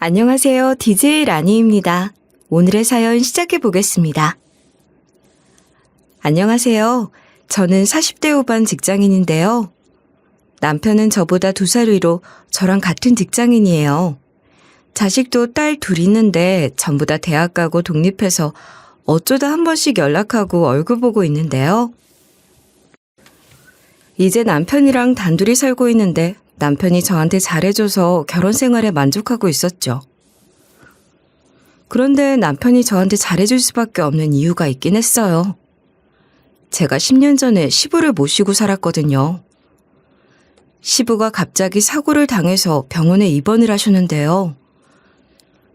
안녕하세요. DJ 라니입니다. 오늘의 사연 시작해 보겠습니다. 안녕하세요. 저는 40대 후반 직장인인데요. 남편은 저보다 2살 위로 저랑 같은 직장인이에요. 자식도 딸 둘 있는데 전부 다 대학 가고 독립해서 어쩌다 한 번씩 연락하고 얼굴 보고 있는데요. 이제 남편이랑 단둘이 살고 있는데 남편이 저한테 잘해줘서 결혼 생활에 만족하고 있었죠. 그런데 남편이 저한테 잘해줄 수밖에 없는 이유가 있긴 했어요. 제가 10년 전에 시부를 모시고 살았거든요. 시부가 갑자기 사고를 당해서 병원에 입원을 하셨는데요.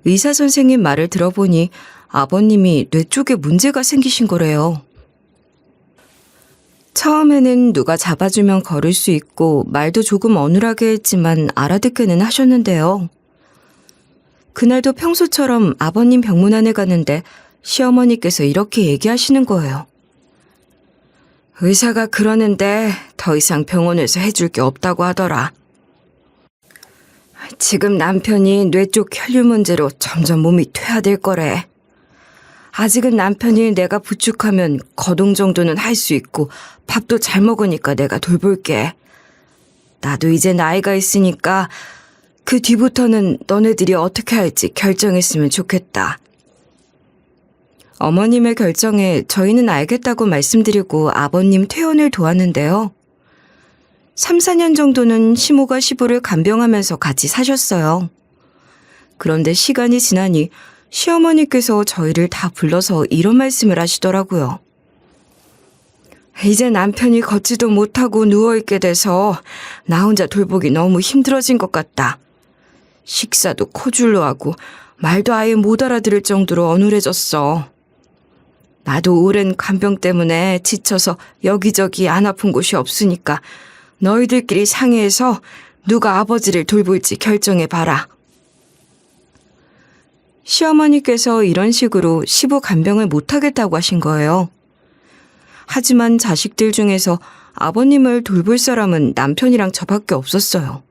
의사 선생님 말을 들어보니 아버님이 뇌 쪽에 문제가 생기신 거래요. 처음에는 누가 잡아주면 걸을 수 있고 말도 조금 어눌하게 했지만 알아듣기는 하셨는데요. 그날도 평소처럼 아버님 병문안에 가는데 시어머니께서 이렇게 얘기하시는 거예요. 의사가 그러는데 더 이상 병원에서 해줄 게 없다고 하더라. 지금 남편이 뇌 쪽 혈류 문제로 점점 몸이 퇴화될 거래. 아직은 남편이 내가 부축하면 거동 정도는 할 수 있고 밥도 잘 먹으니까 내가 돌볼게. 나도 이제 나이가 있으니까 그 뒤부터는 너네들이 어떻게 할지 결정했으면 좋겠다. 어머님의 결정에 저희는 알겠다고 말씀드리고 아버님 퇴원을 도왔는데요. 3, 4년 정도는 시모가 시부를 간병하면서 같이 사셨어요. 그런데 시간이 지나니 시어머니께서 저희를 다 불러서 이런 말씀을 하시더라고요. 이제 남편이 걷지도 못하고 누워있게 돼서 나 혼자 돌보기 너무 힘들어진 것 같다. 식사도 코줄로 하고 말도 아예 못 알아들을 정도로 어눌해졌어. 나도 오랜 간병 때문에 지쳐서 여기저기 안 아픈 곳이 없으니까 너희들끼리 상의해서 누가 아버지를 돌볼지 결정해봐라. 시어머니께서 이런 식으로 시부 간병을 못하겠다고 하신 거예요. 하지만 자식들 중에서 아버님을 돌볼 사람은 남편이랑 저밖에 없었어요.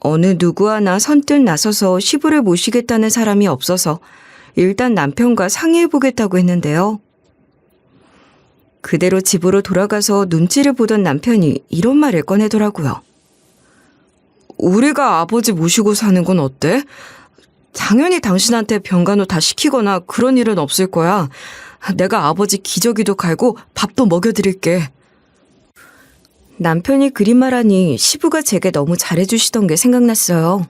어느 누구 하나 선뜻 나서서 시부를 모시겠다는 사람이 없어서 일단 남편과 상의해보겠다고 했는데요. 그대로 집으로 돌아가서 눈치를 보던 남편이 이런 말을 꺼내더라고요. 우리가 아버지 모시고 사는 건 어때? 당연히 당신한테 병간호 다 시키거나 그런 일은 없을 거야. 내가 아버지 기저귀도 갈고 밥도 먹여드릴게. 남편이 그리 말하니 시부가 제게 너무 잘해주시던 게 생각났어요.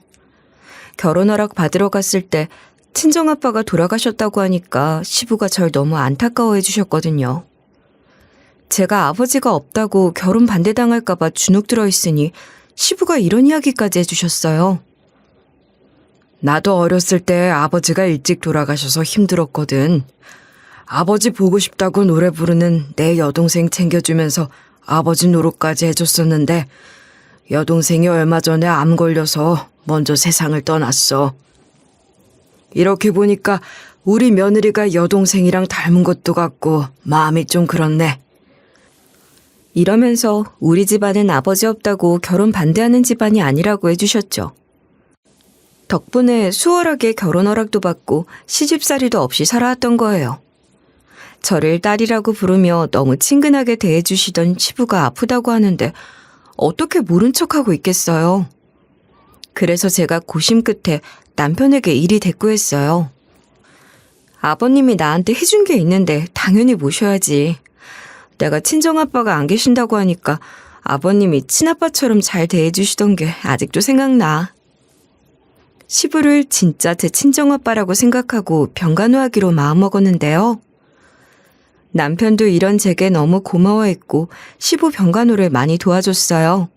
결혼 허락 받으러 갔을 때 친정아빠가 돌아가셨다고 하니까 시부가 절 너무 안타까워해 주셨거든요. 제가 아버지가 없다고 결혼 반대당할까봐 주눅 들어있으니 시부가 이런 이야기까지 해주셨어요. 나도 어렸을 때 아버지가 일찍 돌아가셔서 힘들었거든. 아버지 보고 싶다고 노래 부르는 내 여동생 챙겨주면서 아버지 노릇까지 해줬었는데 여동생이 얼마 전에 암 걸려서 먼저 세상을 떠났어. 이렇게 보니까 우리 며느리가 여동생이랑 닮은 것도 같고 마음이 좀 그렇네. 이러면서 우리 집안은 아버지 없다고 결혼 반대하는 집안이 아니라고 해주셨죠. 덕분에 수월하게 결혼 허락도 받고 시집살이도 없이 살아왔던 거예요. 저를 딸이라고 부르며 너무 친근하게 대해주시던 시부가 아프다고 하는데 어떻게 모른 척하고 있겠어요. 그래서 제가 고심 끝에 남편에게 일이 대꾸했어요. 아버님이 나한테 해준 게 있는데 당연히 모셔야지. 내가 친정아빠가 안 계신다고 하니까 아버님이 친아빠처럼 잘 대해주시던 게 아직도 생각나. 시부를 진짜 제 친정아빠라고 생각하고 병간호하기로 마음먹었는데요. 남편도 이런 제게 너무 고마워했고 시부 병간호를 많이 도와줬어요.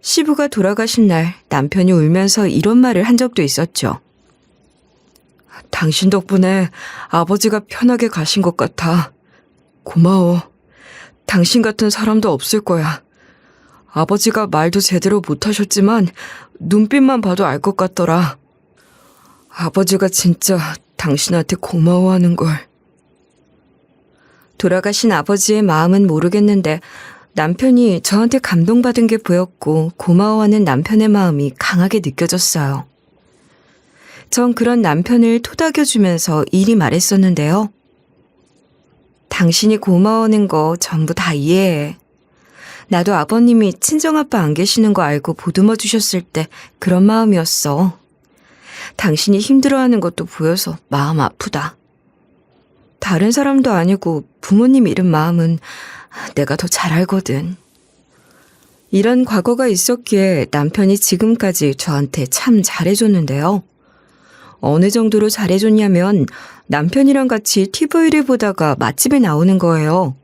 시부가 돌아가신 날 남편이 울면서 이런 말을 한 적도 있었죠. 당신 덕분에 아버지가 편하게 가신 것 같아. 고마워. 당신 같은 사람도 없을 거야. 아버지가 말도 제대로 못하셨지만 눈빛만 봐도 알 것 같더라. 아버지가 진짜 당신한테 고마워하는 걸. 돌아가신 아버지의 마음은 모르겠는데 남편이 저한테 감동받은 게 보였고 고마워하는 남편의 마음이 강하게 느껴졌어요. 전 그런 남편을 토닥여주면서 이리 말했었는데요. 당신이 고마워하는 거 전부 다 이해해. 나도 아버님이 친정아빠 안 계시는 거 알고 보듬어 주셨을 때 그런 마음이었어. 당신이 힘들어하는 것도 보여서 마음 아프다. 다른 사람도 아니고 부모님 잃은 마음은 내가 더 잘 알거든. 이런 과거가 있었기에 남편이 지금까지 저한테 참 잘해줬는데요. 어느 정도로 잘해줬냐면 남편이랑 같이 TV를 보다가 맛집에 나오는 거예요.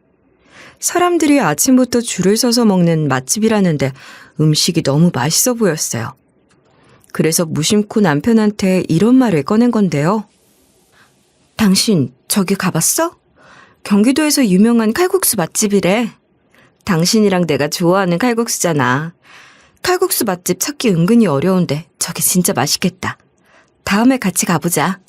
사람들이 아침부터 줄을 서서 먹는 맛집이라는데 음식이 너무 맛있어 보였어요. 그래서 무심코 남편한테 이런 말을 꺼낸 건데요. 당신 저기 가봤어? 경기도에서 유명한 칼국수 맛집이래. 당신이랑 내가 좋아하는 칼국수잖아. 칼국수 맛집 찾기 은근히 어려운데 저기 진짜 맛있겠다. 다음에 같이 가보자.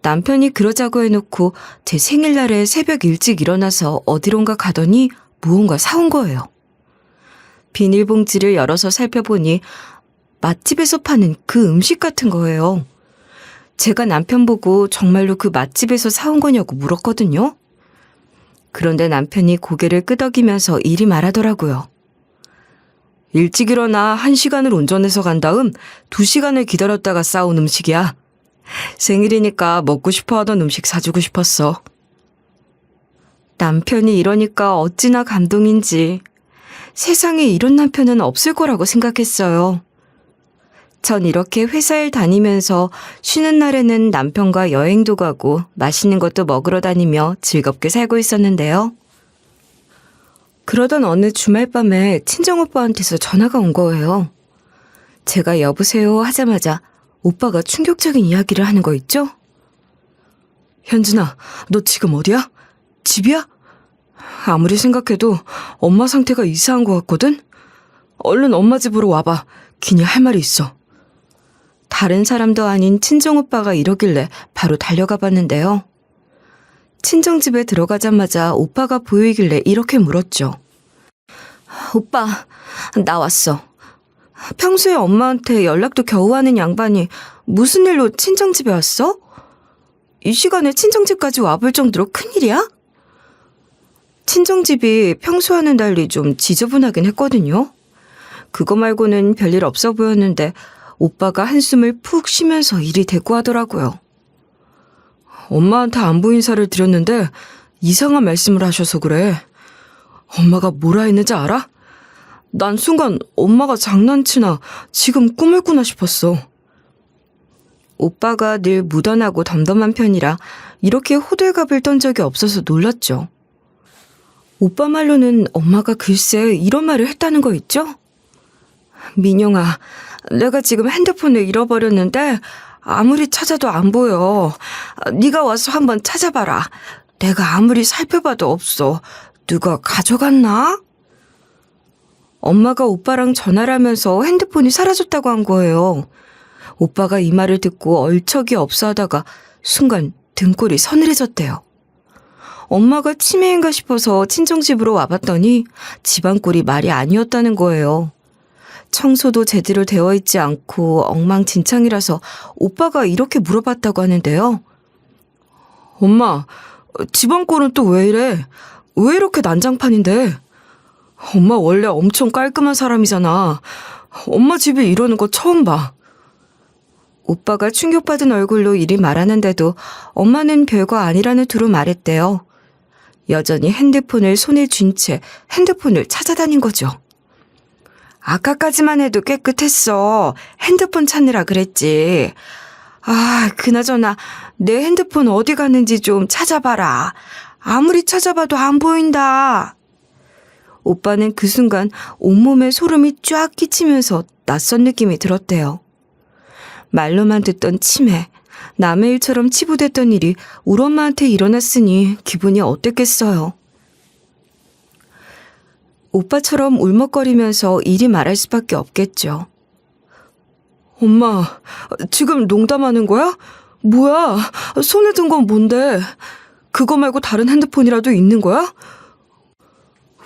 남편이 그러자고 해놓고 제 생일날에 새벽 일찍 일어나서 어디론가 가더니 무언가 사온 거예요. 비닐봉지를 열어서 살펴보니 맛집에서 파는 그 음식 같은 거예요. 제가 남편 보고 정말로 그 맛집에서 사온 거냐고 물었거든요. 그런데 남편이 고개를 끄덕이면서 이리 말하더라고요. 일찍 일어나 1시간을 운전해서 간 다음 2시간을 기다렸다가 싸온 음식이야. 생일이니까 먹고 싶어 하던 음식 사주고 싶었어. 남편이 이러니까 어찌나 감동인지 세상에 이런 남편은 없을 거라고 생각했어요. 전 이렇게 회사를 다니면서 쉬는 날에는 남편과 여행도 가고 맛있는 것도 먹으러 다니며 즐겁게 살고 있었는데요. 그러던 어느 주말 밤에 친정오빠한테서 전화가 온 거예요. 제가 여보세요 하자마자 오빠가 충격적인 이야기를 하는 거 있죠? 현진아, 너 지금 어디야? 집이야? 아무리 생각해도 엄마 상태가 이상한 것 같거든? 얼른 엄마 집으로 와봐. 기니 할 말이 있어. 다른 사람도 아닌 친정오빠가 이러길래 바로 달려가 봤는데요. 친정집에 들어가자마자 오빠가 보이길래 이렇게 물었죠. 오빠, 나 왔어. 평소에 엄마한테 연락도 겨우 하는 양반이 무슨 일로 친정집에 왔어? 이 시간에 친정집까지 와볼 정도로 큰일이야? 친정집이 평소와는 달리 좀 지저분하긴 했거든요. 그거 말고는 별일 없어 보였는데 오빠가 한숨을 푹 쉬면서 이리 대꾸하더라고요. 엄마한테 안부 인사를 드렸는데 이상한 말씀을 하셔서 그래. 엄마가 뭐라 했는지 알아? 난 순간 엄마가 장난치나 지금 꿈을 꾸나 싶었어. 오빠가 늘 무던하고 덤덤한 편이라 이렇게 호들갑을 떤 적이 없어서 놀랐죠. 오빠 말로는 엄마가 글쎄 이런 말을 했다는 거 있죠? 민영아, 내가 지금 핸드폰을 잃어버렸는데 아무리 찾아도 안 보여. 네가 와서 한번 찾아봐라. 내가 아무리 살펴봐도 없어. 누가 가져갔나? 엄마가 오빠랑 전화를 하면서 핸드폰이 사라졌다고 한 거예요. 오빠가 이 말을 듣고 얼척이 없어 하다가 순간 등골이 서늘해졌대요. 엄마가 치매인가 싶어서 친정집으로 와봤더니 집안 꼴이 말이 아니었다는 거예요. 청소도 제대로 되어 있지 않고 엉망진창이라서 오빠가 이렇게 물어봤다고 하는데요. 엄마, 집안 꼴은 또 왜 이래? 왜 이렇게 난장판인데? 엄마 원래 엄청 깔끔한 사람이잖아. 엄마 집이 이러는 거 처음 봐. 오빠가 충격받은 얼굴로 이리 말하는데도 엄마는 별거 아니라는 투로 말했대요. 여전히 핸드폰을 손에 쥔 채 핸드폰을 찾아다닌 거죠. 아까까지만 해도 깨끗했어. 핸드폰 찾느라 그랬지. 아, 그나저나 내 핸드폰 어디 갔는지 좀 찾아봐라. 아무리 찾아봐도 안 보인다. 오빠는 그 순간 온몸에 소름이 쫙 끼치면서 낯선 느낌이 들었대요. 말로만 듣던 치매, 남의 일처럼 치부됐던 일이 우리 엄마한테 일어났으니 기분이 어땠겠어요. 오빠처럼 울먹거리면서 이리 말할 수밖에 없겠죠. 엄마, 지금 농담하는 거야? 뭐야? 손에 든 건 뭔데? 그거 말고 다른 핸드폰이라도 있는 거야?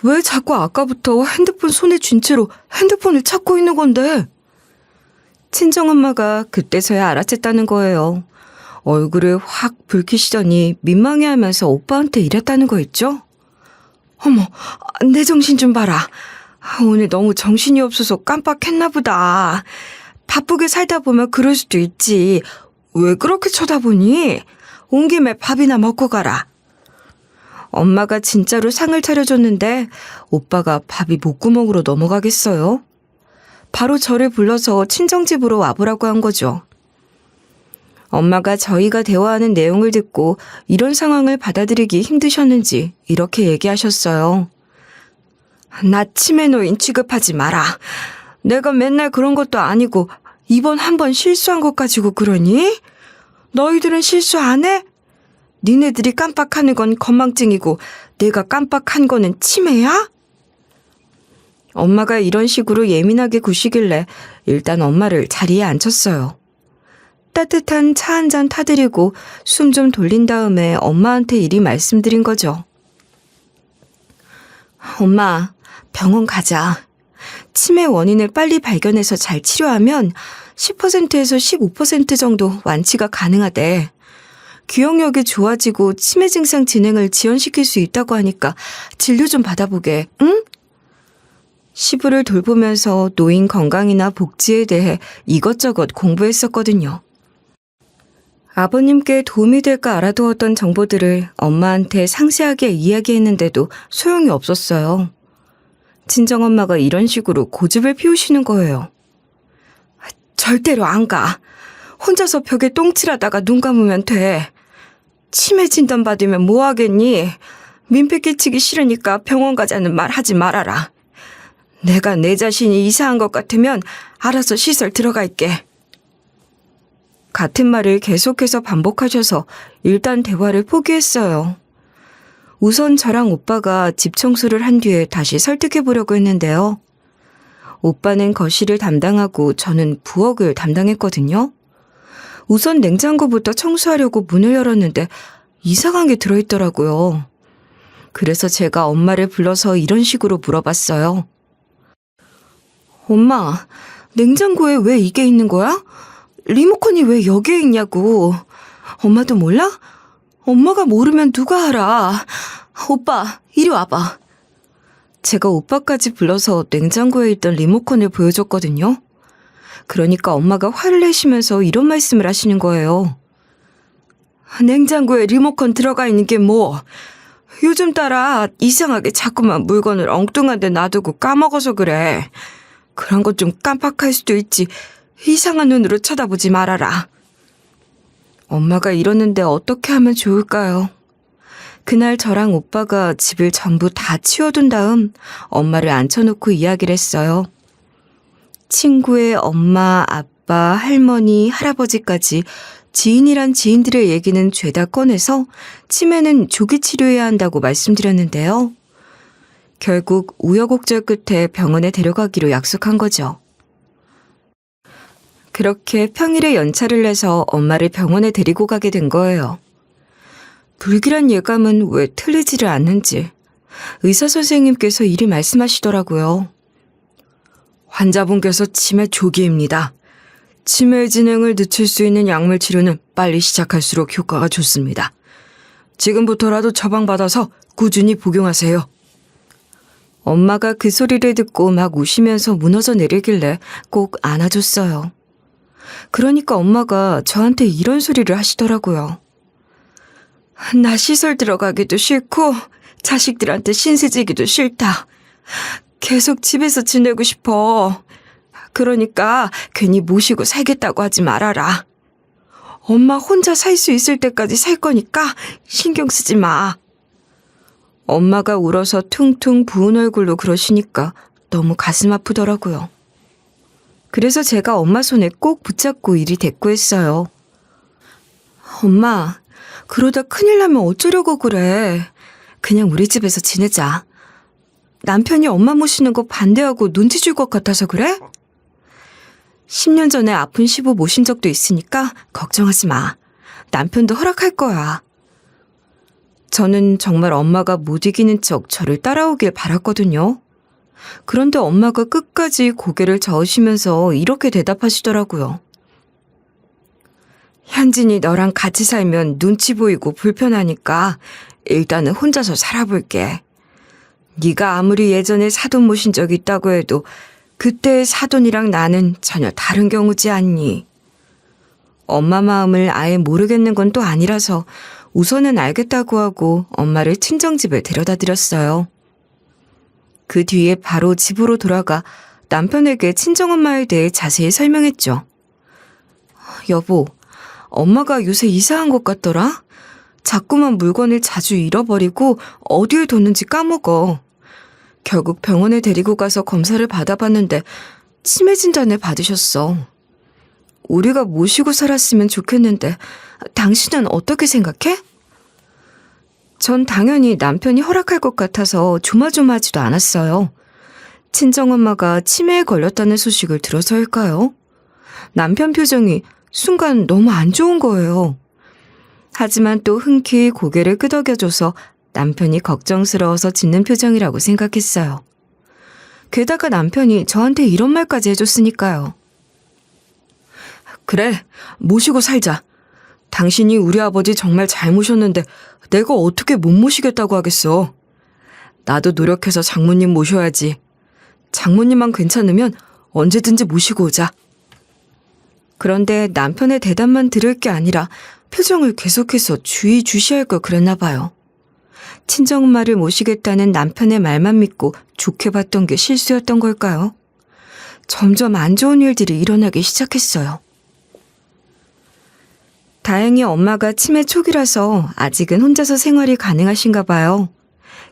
왜 자꾸 아까부터 핸드폰 손에 쥔 채로 핸드폰을 찾고 있는 건데? 친정엄마가 그때서야 알아챘다는 거예요. 얼굴을 확 붉히시더니 민망해하면서 오빠한테 이랬다는 거 있죠? 어머, 내 정신 좀 봐라. 오늘 너무 정신이 없어서 깜빡했나 보다. 바쁘게 살다 보면 그럴 수도 있지. 왜 그렇게 쳐다보니? 온 김에 밥이나 먹고 가라. 엄마가 진짜로 상을 차려줬는데 오빠가 밥이 목구멍으로 넘어가겠어요? 바로 저를 불러서 친정집으로 와보라고 한 거죠. 엄마가 저희가 대화하는 내용을 듣고 이런 상황을 받아들이기 힘드셨는지 이렇게 얘기하셨어요. 나 치매 노인 취급하지 마라. 내가 맨날 그런 것도 아니고 이번 한 번 실수한 것 가지고 그러니? 너희들은 실수 안 해? 니네들이 깜빡하는 건 건망증이고 내가 깜빡한 거는 치매야? 엄마가 이런 식으로 예민하게 구시길래 일단 엄마를 자리에 앉혔어요. 따뜻한 차 한 잔 타드리고 숨 좀 돌린 다음에 엄마한테 이리 말씀드린 거죠. 엄마, 병원 가자. 치매 원인을 빨리 발견해서 잘 치료하면 10%에서 15% 정도 완치가 가능하대. 기억력이 좋아지고 치매 증상 진행을 지연시킬 수 있다고 하니까 진료 좀 받아보게, 응? 시부를 돌보면서 노인 건강이나 복지에 대해 이것저것 공부했었거든요. 아버님께 도움이 될까 알아두었던 정보들을 엄마한테 상세하게 이야기했는데도 소용이 없었어요. 친정엄마가 이런 식으로 고집을 피우시는 거예요. 절대로 안 가. 혼자서 벽에 똥칠하다가 눈 감으면 돼. 치매 진단 받으면 뭐 하겠니? 민폐 끼치기 싫으니까 병원 가자는 말 하지 말아라. 내가 내 자신이 이상한 것 같으면 알아서 시설 들어갈게. 같은 말을 계속해서 반복하셔서 일단 대화를 포기했어요. 우선 저랑 오빠가 집 청소를 한 뒤에 다시 설득해 보려고 했는데요. 오빠는 거실을 담당하고 저는 부엌을 담당했거든요. 우선 냉장고부터 청소하려고 문을 열었는데 이상한 게 들어있더라고요. 그래서 제가 엄마를 불러서 이런 식으로 물어봤어요. 엄마, 냉장고에 왜 이게 있는 거야? 리모컨이 왜 여기에 있냐고. 엄마도 몰라? 엄마가 모르면 누가 알아. 오빠, 이리 와봐. 제가 오빠까지 불러서 냉장고에 있던 리모컨을 보여줬거든요. 그러니까 엄마가 화를 내시면서 이런 말씀을 하시는 거예요. 냉장고에 리모컨 들어가 있는 게 뭐? 요즘 따라 이상하게 자꾸만 물건을 엉뚱한 데 놔두고 까먹어서 그래. 그런 것 좀 깜빡할 수도 있지. 이상한 눈으로 쳐다보지 말아라. 엄마가 이러는데 어떻게 하면 좋을까요? 그날 저랑 오빠가 집을 전부 다 치워둔 다음 엄마를 앉혀놓고 이야기를 했어요. 친구의 엄마, 아빠, 할머니, 할아버지까지 지인이란 지인들의 얘기는 죄다 꺼내서 치매는 조기 치료해야 한다고 말씀드렸는데요. 결국 우여곡절 끝에 병원에 데려가기로 약속한 거죠. 그렇게 평일에 연차를 내서 엄마를 병원에 데리고 가게 된 거예요. 불길한 예감은 왜 틀리지를 않는지 의사 선생님께서 이리 말씀하시더라고요. 환자분께서 치매 조기입니다. 치매 진행을 늦출 수 있는 약물 치료는 빨리 시작할수록 효과가 좋습니다. 지금부터라도 처방받아서 꾸준히 복용하세요. 엄마가 그 소리를 듣고 막 우시면서 무너져 내리길래 꼭 안아줬어요. 그러니까 엄마가 저한테 이런 소리를 하시더라고요. 나 시설 들어가기도 싫고 자식들한테 신세지기도 싫다. 계속 집에서 지내고 싶어. 그러니까 괜히 모시고 살겠다고 하지 말아라. 엄마 혼자 살 수 있을 때까지 살 거니까 신경 쓰지 마. 엄마가 울어서 퉁퉁 부은 얼굴로 그러시니까 너무 가슴 아프더라고요. 그래서 제가 엄마 손에 꼭 붙잡고 이리 대꾸했어요. 엄마, 그러다 큰일 나면 어쩌려고 그래. 그냥 우리 집에서 지내자. 남편이 엄마 모시는 거 반대하고 눈치 줄 것 같아서 그래? 10년 전에 아픈 시부 모신 적도 있으니까 걱정하지 마. 남편도 허락할 거야. 저는 정말 엄마가 못 이기는 척 저를 따라오길 바랐거든요. 그런데 엄마가 끝까지 고개를 저으시면서 이렇게 대답하시더라고요. 현진이 너랑 같이 살면 눈치 보이고 불편하니까 일단은 혼자서 살아볼게. 네가 아무리 예전에 사돈 모신 적 있다고 해도 그때의 사돈이랑 나는 전혀 다른 경우지 않니? 엄마 마음을 아예 모르겠는 건 또 아니라서 우선은 알겠다고 하고 엄마를 친정집에 데려다 드렸어요. 그 뒤에 바로 집으로 돌아가 남편에게 친정엄마에 대해 자세히 설명했죠. 여보, 엄마가 요새 이상한 것 같더라? 자꾸만 물건을 자주 잃어버리고 어디에 뒀는지 까먹어. 결국 병원에 데리고 가서 검사를 받아봤는데 치매 진단을 받으셨어. 우리가 모시고 살았으면 좋겠는데 당신은 어떻게 생각해? 전 당연히 남편이 허락할 것 같아서 조마조마하지도 않았어요. 친정엄마가 치매에 걸렸다는 소식을 들어서일까요? 남편 표정이 순간 너무 안 좋은 거예요. 하지만 또 흔쾌히 고개를 끄덕여줘서 남편이 걱정스러워서 짓는 표정이라고 생각했어요. 게다가 남편이 저한테 이런 말까지 해줬으니까요. 그래, 모시고 살자. 당신이 우리 아버지 정말 잘 모셨는데 내가 어떻게 못 모시겠다고 하겠어. 나도 노력해서 장모님 모셔야지. 장모님만 괜찮으면 언제든지 모시고 오자. 그런데 남편의 대답만 들을 게 아니라 표정을 계속해서 주의 주시할 걸 그랬나 봐요. 친정엄마를 모시겠다는 남편의 말만 믿고 좋게 봤던 게 실수였던 걸까요? 점점 안 좋은 일들이 일어나기 시작했어요. 다행히 엄마가 치매 초기라서 아직은 혼자서 생활이 가능하신가 봐요.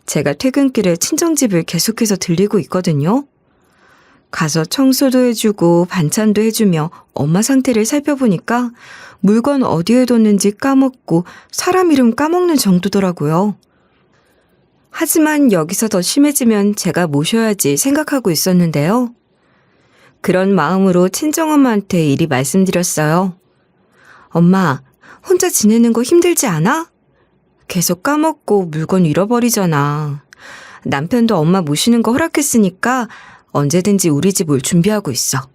제가 퇴근길에 친정집을 계속해서 들리고 있거든요. 가서 청소도 해주고 반찬도 해주며 엄마 상태를 살펴보니까 물건 어디에 뒀는지 까먹고 사람 이름 까먹는 정도더라고요. 하지만 여기서 더 심해지면 제가 모셔야지 생각하고 있었는데요. 그런 마음으로 친정엄마한테 이리 말씀드렸어요. 엄마, 혼자 지내는 거 힘들지 않아? 계속 까먹고 물건 잃어버리잖아. 남편도 엄마 모시는 거 허락했으니까 언제든지 우리 집 올 준비하고 있어.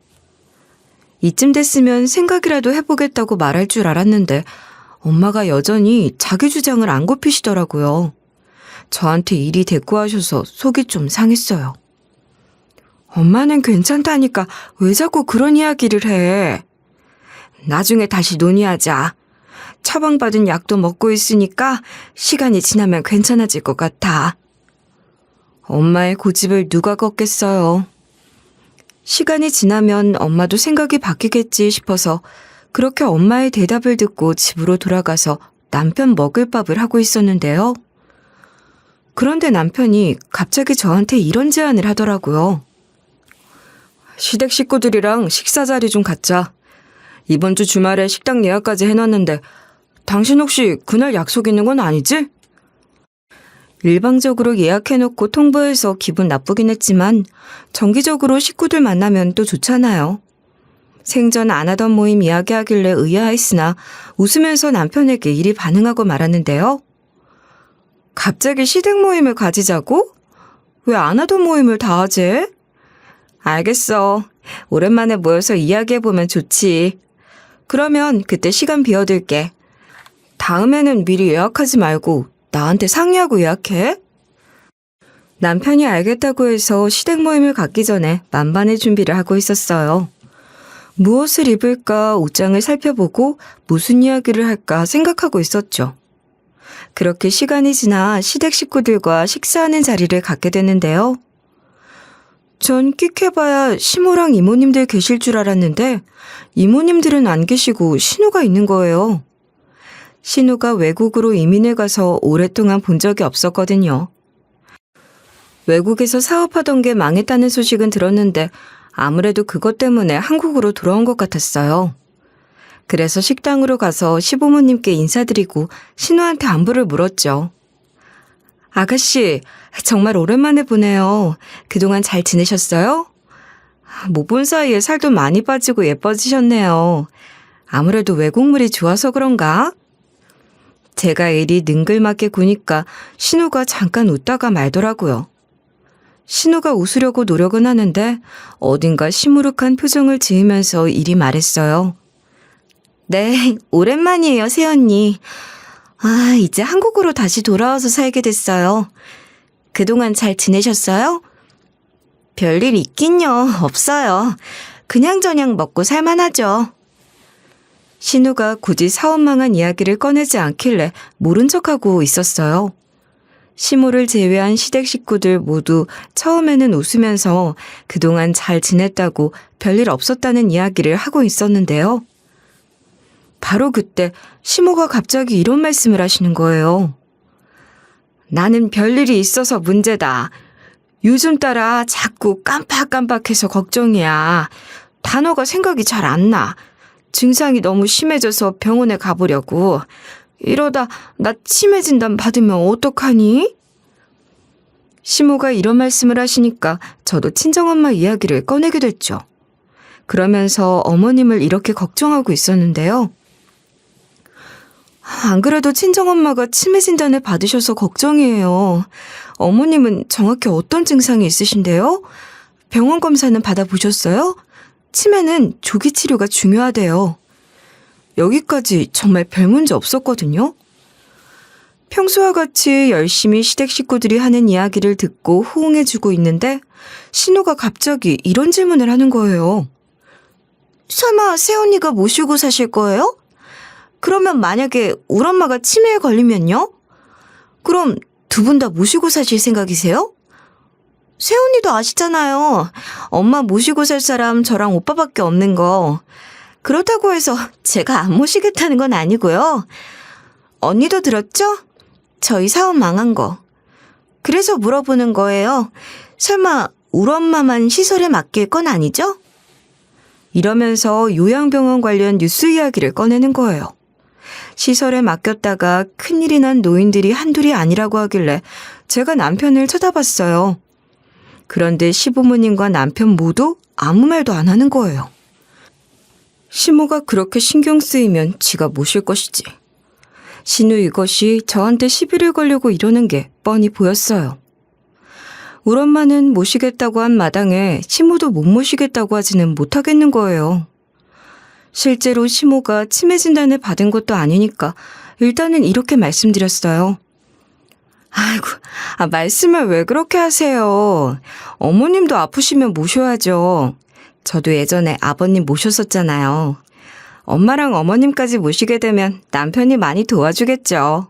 이쯤 됐으면 생각이라도 해보겠다고 말할 줄 알았는데 엄마가 여전히 자기 주장을 안 굽히시더라고요. 저한테 이리 대꾸하셔서 속이 좀 상했어요. 엄마는 괜찮다니까 왜 자꾸 그런 이야기를 해? 나중에 다시 논의하자. 처방받은 약도 먹고 있으니까 시간이 지나면 괜찮아질 것 같아. 엄마의 고집을 누가 걷겠어요. 시간이 지나면 엄마도 생각이 바뀌겠지 싶어서 그렇게 엄마의 대답을 듣고 집으로 돌아가서 남편 먹을 밥을 하고 있었는데요. 그런데 남편이 갑자기 저한테 이런 제안을 하더라고요. 시댁 식구들이랑 식사 자리 좀 갖자. 이번 주 주말에 식당 예약까지 해놨는데 당신 혹시 그날 약속 있는 건 아니지? 일방적으로 예약해놓고 통보해서 기분 나쁘긴 했지만 정기적으로 식구들 만나면 또 좋잖아요. 생전 안 하던 모임 이야기하길래 의아했으나 웃으면서 남편에게 이리 반응하고 말았는데요. 갑자기 시댁 모임을 가지자고? 왜 안 하던 모임을 다 하지? 알겠어. 오랜만에 모여서 이야기해보면 좋지. 그러면 그때 시간 비워둘게. 다음에는 미리 예약하지 말고 나한테 상의하고 예약해. 남편이 알겠다고 해서 시댁 모임을 갖기 전에 만반의 준비를 하고 있었어요. 무엇을 입을까 옷장을 살펴보고 무슨 이야기를 할까 생각하고 있었죠. 그렇게 시간이 지나 시댁 식구들과 식사하는 자리를 갖게 됐는데요. 전 끽해봐야 시모랑 이모님들 계실 줄 알았는데 이모님들은 안 계시고 신우가 있는 거예요. 신우가 외국으로 이민을 가서 오랫동안 본 적이 없었거든요. 외국에서 사업하던 게 망했다는 소식은 들었는데 아무래도 그것 때문에 한국으로 돌아온 것 같았어요. 그래서 식당으로 가서 시부모님께 인사드리고 신우한테 안부를 물었죠. 아가씨, 정말 오랜만에 보네요. 그동안 잘 지내셨어요? 못 본 사이에 살도 많이 빠지고 예뻐지셨네요. 아무래도 외국물이 좋아서 그런가? 제가 이리 능글맞게 구니까 신우가 잠깐 웃다가 말더라고요. 신우가 웃으려고 노력은 하는데 어딘가 시무룩한 표정을 지으면서 이리 말했어요. 네, 오랜만이에요, 새언니. 이제 한국으로 다시 돌아와서 살게 됐어요. 그동안 잘 지내셨어요? 별일 있긴요, 없어요. 그냥저냥 먹고 살만하죠. 신우가 굳이 사원망한 이야기를 꺼내지 않길래 모른 척하고 있었어요. 시모를 제외한 시댁 식구들 모두 처음에는 웃으면서 그동안 잘 지냈다고 별일 없었다는 이야기를 하고 있었는데요. 바로 그때 시모가 갑자기 이런 말씀을 하시는 거예요. 나는 별일이 있어서 문제다. 요즘 따라 자꾸 깜빡깜빡해서 걱정이야. 단어가 생각이 잘 안 나. 증상이 너무 심해져서 병원에 가보려고. 이러다 나 치매 진단 받으면 어떡하니? 시모가 이런 말씀을 하시니까 저도 친정엄마 이야기를 꺼내게 됐죠. 그러면서 어머님을 이렇게 걱정하고 있었는데요. 안 그래도 친정엄마가 치매 진단을 받으셔서 걱정이에요. 어머님은 정확히 어떤 증상이 있으신데요? 병원 검사는 받아보셨어요? 치매는 조기 치료가 중요하대요. 여기까지 정말 별 문제 없었거든요. 평소와 같이 열심히 시댁 식구들이 하는 이야기를 듣고 호응해주고 있는데 신우가 갑자기 이런 질문을 하는 거예요. 설마 새언니가 모시고 사실 거예요? 그러면 만약에 우리 엄마가 치매에 걸리면요? 그럼 두 분 다 모시고 사실 생각이세요? 새언니도 아시잖아요. 엄마 모시고 살 사람 저랑 오빠밖에 없는 거. 그렇다고 해서 제가 안 모시겠다는 건 아니고요. 언니도 들었죠? 저희 사업 망한 거. 그래서 물어보는 거예요. 설마 우리 엄마만 시설에 맡길 건 아니죠? 이러면서 요양병원 관련 뉴스 이야기를 꺼내는 거예요. 시설에 맡겼다가 큰일이 난 노인들이 한둘이 아니라고 하길래 제가 남편을 쳐다봤어요. 그런데 시부모님과 남편 모두 아무 말도 안 하는 거예요. 시모가 그렇게 신경 쓰이면 지가 모실 것이지. 신우 이것이 저한테 시비를 걸려고 이러는 게 뻔히 보였어요. 우리 엄마는 모시겠다고 한 마당에 시모도 못 모시겠다고 하지는 못하겠는 거예요. 실제로 시모가 치매 진단을 받은 것도 아니니까 일단은 이렇게 말씀드렸어요. 아이고, 말씀을 왜 그렇게 하세요. 어머님도 아프시면 모셔야죠. 저도 예전에 아버님 모셨었잖아요. 엄마랑 어머님까지 모시게 되면 남편이 많이 도와주겠죠.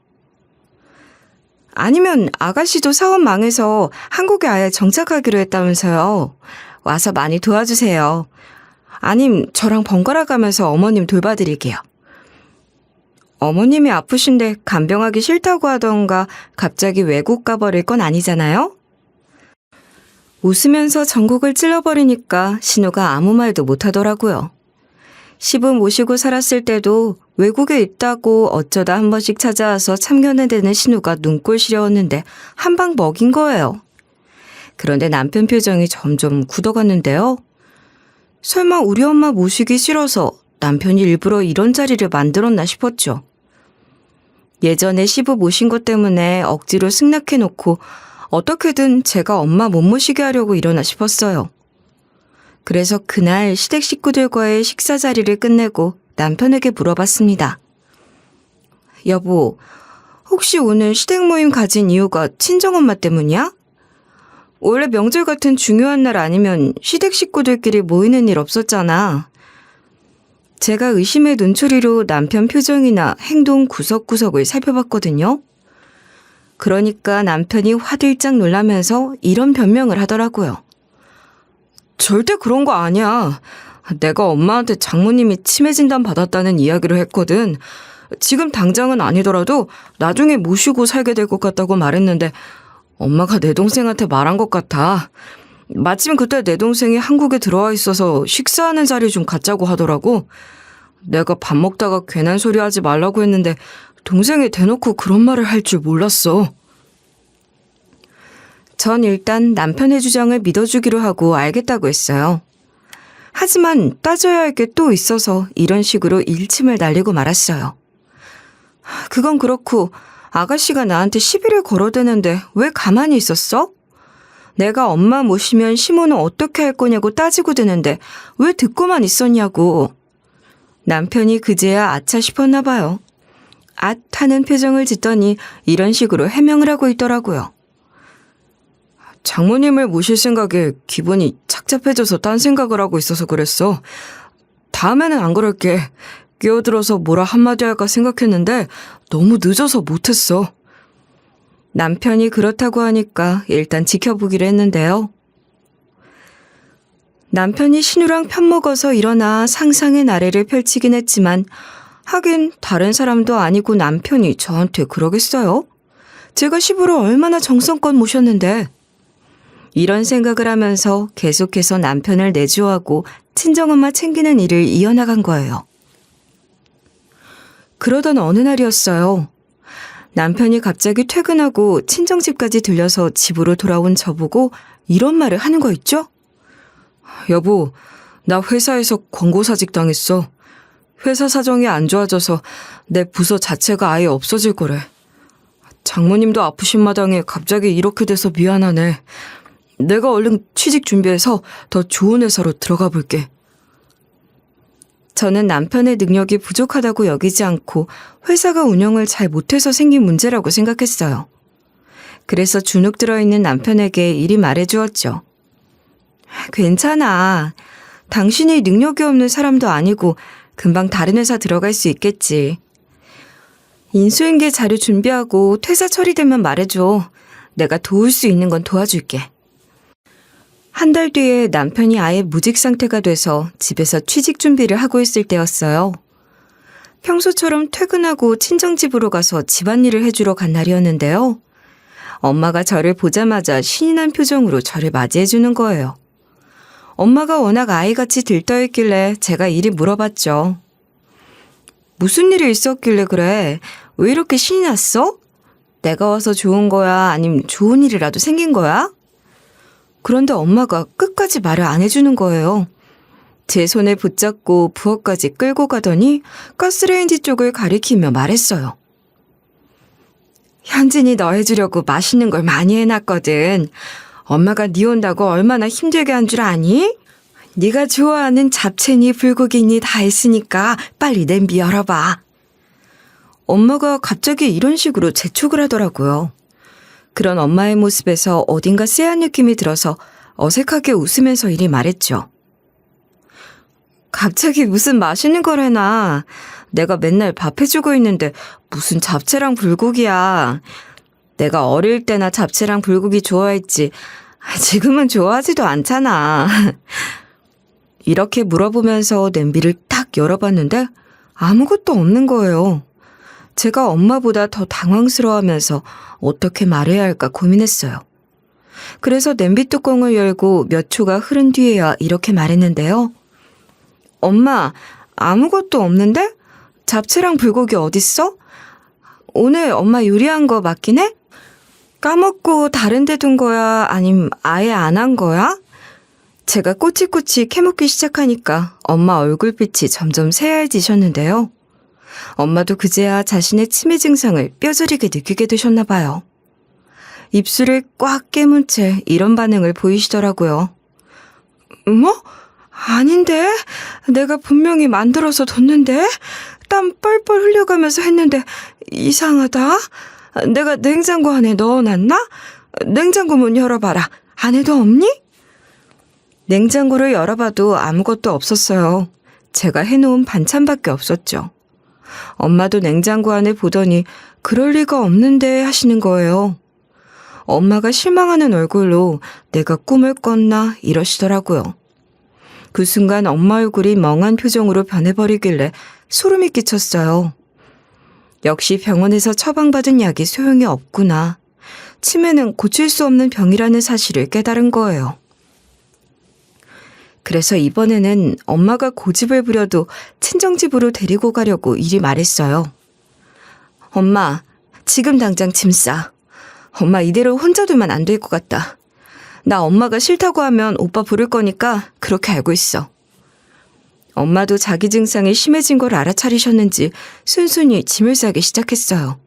아니면 아가씨도 사업 망해서 한국에 아예 정착하기로 했다면서요. 와서 많이 도와주세요. 아님 저랑 번갈아 가면서 어머님 돌봐드릴게요. 어머님이 아프신데 간병하기 싫다고 하던가 갑자기 외국 가버릴 건 아니잖아요? 웃으면서 전곡을 찔러버리니까 신우가 아무 말도 못하더라고요. 시부 모시고 살았을 때도 외국에 있다고 어쩌다 한 번씩 찾아와서 참견해대는 신우가 눈꼴 시려웠는데 한 방 먹인 거예요. 그런데 남편 표정이 점점 굳어갔는데요. 설마 우리 엄마 모시기 싫어서 남편이 일부러 이런 자리를 만들었나 싶었죠. 예전에 시부 모신 것 때문에 억지로 승낙해놓고 어떻게든 제가 엄마 못 모시게 하려고 이러나 싶었어요. 그래서 그날 시댁 식구들과의 식사 자리를 끝내고 남편에게 물어봤습니다. 여보, 혹시 오늘 시댁 모임 가진 이유가 친정엄마 때문이야? 원래 명절 같은 중요한 날 아니면 시댁 식구들끼리 모이는 일 없었잖아. 제가 의심의 눈초리로 남편 표정이나 행동 구석구석을 살펴봤거든요. 그러니까 남편이 화들짝 놀라면서 이런 변명을 하더라고요. 절대 그런 거 아니야. 내가 엄마한테 장모님이 치매 진단 받았다는 이야기를 했거든. 지금 당장은 아니더라도 나중에 모시고 살게 될 것 같다고 말했는데 엄마가 내 동생한테 말한 것 같아. 마침 그때 내 동생이 한국에 들어와 있어서 식사하는 자리 좀 갖자고 하더라고. 내가 밥 먹다가 괜한 소리 하지 말라고 했는데 동생이 대놓고 그런 말을 할 줄 몰랐어. 전 일단 남편의 주장을 믿어주기로 하고 알겠다고 했어요. 하지만 따져야 할 게 또 있어서 이런 식으로 일침을 날리고 말았어요. 그건 그렇고 아가씨가 나한테 시비를 걸어대는데 왜 가만히 있었어? 내가 엄마 모시면 시모는 어떻게 할 거냐고 따지고 드는데 왜 듣고만 있었냐고. 남편이 그제야 아차 싶었나 봐요. 앗 하는 표정을 짓더니 이런 식으로 해명을 하고 있더라고요. 장모님을 모실 생각에 기분이 착잡해져서 딴 생각을 하고 있어서 그랬어. 다음에는 안 그럴게. 끼어들어서 뭐라 한마디 할까 생각했는데 너무 늦어서 못했어. 남편이 그렇다고 하니까 일단 지켜보기로 했는데요. 남편이 신우랑 편먹어서 일어나 상상의 나래를 펼치긴 했지만 하긴 다른 사람도 아니고 남편이 저한테 그러겠어요? 제가 시부를 얼마나 정성껏 모셨는데. 이런 생각을 하면서 계속해서 남편을 내조하고 친정엄마 챙기는 일을 이어나간 거예요. 그러던 어느 날이었어요. 남편이 갑자기 퇴근하고 친정집까지 들려서 집으로 돌아온 저보고 이런 말을 하는 거 있죠? 여보, 나 회사에서 권고사직 당했어. 회사 사정이 안 좋아져서 내 부서 자체가 아예 없어질 거래. 장모님도 아프신 마당에 갑자기 이렇게 돼서 미안하네. 내가 얼른 취직 준비해서 더 좋은 회사로 들어가 볼게. 저는 남편의 능력이 부족하다고 여기지 않고 회사가 운영을 잘 못해서 생긴 문제라고 생각했어요. 그래서 주눅 들어있는 남편에게 이리 말해주었죠. 괜찮아. 당신이 능력이 없는 사람도 아니고 금방 다른 회사 들어갈 수 있겠지. 인수인계 자료 준비하고 퇴사 처리되면 말해줘. 내가 도울 수 있는 건 도와줄게. 한 달 뒤에 남편이 아예 무직 상태가 돼서 집에서 취직 준비를 하고 있을 때였어요. 평소처럼 퇴근하고 친정집으로 가서 집안일을 해주러 간 날이었는데요. 엄마가 저를 보자마자 신이 난 표정으로 저를 맞이해주는 거예요. 엄마가 워낙 아이같이 들떠있길래 제가 이리 물어봤죠. 무슨 일이 있었길래 그래? 왜 이렇게 신이 났어? 내가 와서 좋은 거야? 아님 좋은 일이라도 생긴 거야? 그런데 엄마가 끝까지 말을 안 해주는 거예요. 제 손을 붙잡고 부엌까지 끌고 가더니 가스레인지 쪽을 가리키며 말했어요. 현진이 너 해주려고 맛있는 걸 많이 해놨거든. 엄마가 네 온다고 얼마나 힘들게 한 줄 아니? 네가 좋아하는 잡채니 불고기니 다 했으니까 빨리 냄비 열어봐. 엄마가 갑자기 이런 식으로 재촉을 하더라고요. 그런 엄마의 모습에서 어딘가 쎄한 느낌이 들어서 어색하게 웃으면서 이리 말했죠. 갑자기 무슨 맛있는 걸 해놔. 내가 맨날 밥 해주고 있는데 무슨 잡채랑 불고기야. 내가 어릴 때나 잡채랑 불고기 좋아했지. 지금은 좋아하지도 않잖아. 이렇게 물어보면서 냄비를 딱 열어봤는데 아무것도 없는 거예요. 제가 엄마보다 더 당황스러워하면서 어떻게 말해야 할까 고민했어요. 그래서 냄비 뚜껑을 열고 몇 초가 흐른 뒤에야 이렇게 말했는데요. 엄마, 아무것도 없는데? 잡채랑 불고기 어딨어? 오늘 엄마 요리한 거 맞긴 해? 까먹고 다른 데 둔 거야? 아님 아예 안 한 거야? 제가 꼬치꼬치 캐묻기 시작하니까 엄마 얼굴빛이 점점 새하얘지셨는데요. 엄마도 그제야 자신의 치매 증상을 뼈저리게 느끼게 되셨나 봐요. 입술을 꽉 깨문 채 이런 반응을 보이시더라고요. 뭐? 아닌데? 내가 분명히 만들어서 뒀는데? 땀 뻘뻘 흘려가면서 했는데 이상하다? 내가 냉장고 안에 넣어놨나? 냉장고 문 열어봐라. 안에도 없니? 냉장고를 열어봐도 아무것도 없었어요. 제가 해놓은 반찬밖에 없었죠. 엄마도 냉장고 안에 보더니 그럴 리가 없는데 하시는 거예요. 엄마가 실망하는 얼굴로 내가 꿈을 꿨나 이러시더라고요. 그 순간 엄마 얼굴이 멍한 표정으로 변해버리길래 소름이 끼쳤어요. 역시 병원에서 처방받은 약이 소용이 없구나. 치매는 고칠 수 없는 병이라는 사실을 깨달은 거예요. 그래서 이번에는 엄마가 고집을 부려도 친정집으로 데리고 가려고 이리 말했어요. 엄마, 지금 당장 짐 싸. 엄마 이대로 혼자 두면 안 될 것 같다. 나 엄마가 싫다고 하면 오빠 부를 거니까 그렇게 알고 있어. 엄마도 자기 증상이 심해진 걸 알아차리셨는지 순순히 짐을 싸기 시작했어요.